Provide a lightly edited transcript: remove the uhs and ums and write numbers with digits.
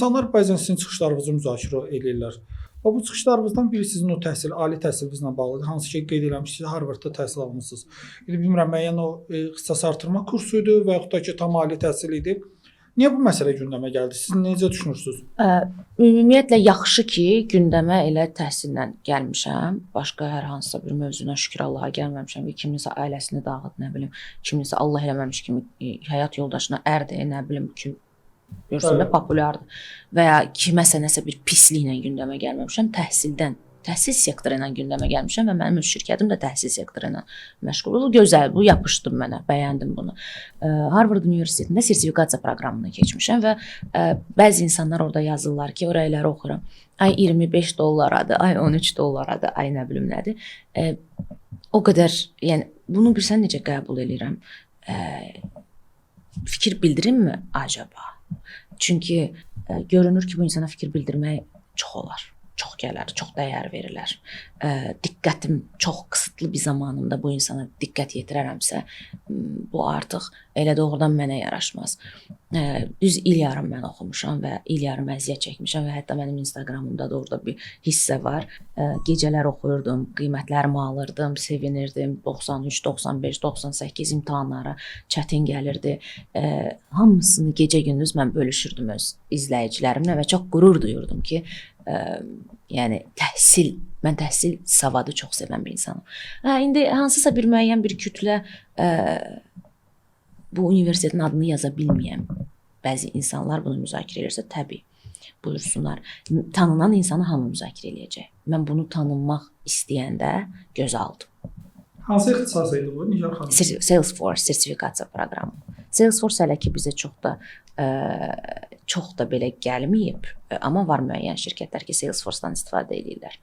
İnsanlar bəzən sizin çıxışlarınızı müzakirə edirlər. Və bu çıxışlarınızdan biri sizin o təhsil, ali təhsilinizlə bağlıdır. Hansı ki, qeyd eləmişsiniz, Harvardda təhsil almısınız. Bilmirəm, müəyyən o ixtisas artırma kursu idi və yaxud da ki, tam ali təhsil idi. Niyə bu məsələ gündəmə gəldi? Siz necə düşünürsünüz? Ümumiyyətlə yaxşı ki, gündəmə elə təhsillə gəlmişəm. Başqa hər hansısa bir mövzuna şükür Allaha gəlməmişəm. Kiminsə ailəsini dağıt, nə bilim, kiminsə Allah eləməmiş kimi həyat yoldaşına ərdir, nə bilim ki, görürsən də populyardır. Və ya kiməsə nəsə bir pisliklə gündəmə gəlməmişəm. Təhsil sektoru ilə gündəmə gəlmişəm və mənim öz şirkətim də təhsil sektoru ilə məşğuldur. Gözəl, bu yapışdı mənə, bəyəndim bunu. Harvard Universitetində sertifikasiya proqramını keçmişəm və bəzi insanlar orada yazırlar ki, o rəyləri oxuram. Ay $25-adır, ay $13-adır, ay nə bilim nədir. O qədər, yəni bunu bilsən necə qəbul edirəm? Fikir bildirimmi acaba? Çünki görünür ki, bu insana fikir bildirmək çox olar. Çox gələr, çox dəyər verirlər. Diqqətim çox qısıtlı bir zamanımda bu insana diqqət yetirərəmsə, bu artıq elə doğrudan mənə yaraşmaz. Düz il yarım mən oxumuşam və il yarım əziyyət çəkmişəm və hətta mənim Instagramımda da orada bir hissə var. Gecələr oxuyurdum, qiymətlərimi alırdım, sevinirdim. 93, 95, 98 imtahanlara çətin gəlirdi. Hamısını gecə-gündüz mən bölüşürdüm öz izləyicilərimlə və çox qürur duyurdum ki, yəni mən təhsil savadı çox sevən bir insanım. İndi hansısa bir müəyyən bir kütlə bu universitetin adını yaza bilməyən bəzi insanlar bunu müzakirə edirsə, təbii buyursunlar. Tanınan insanı hamı müzakirə eləyəcək. Mən bunu tanınmaq istəyəndə göz aldım. Hansı ixtisas idi bu? Nigar xanım? Salesforce sertifikasiya proqramı. Salesforce hələ ki bizə çox da belə gəlməyib, amma var müəyyən şirkətlər ki, Salesforce-dan istifadə edirlər.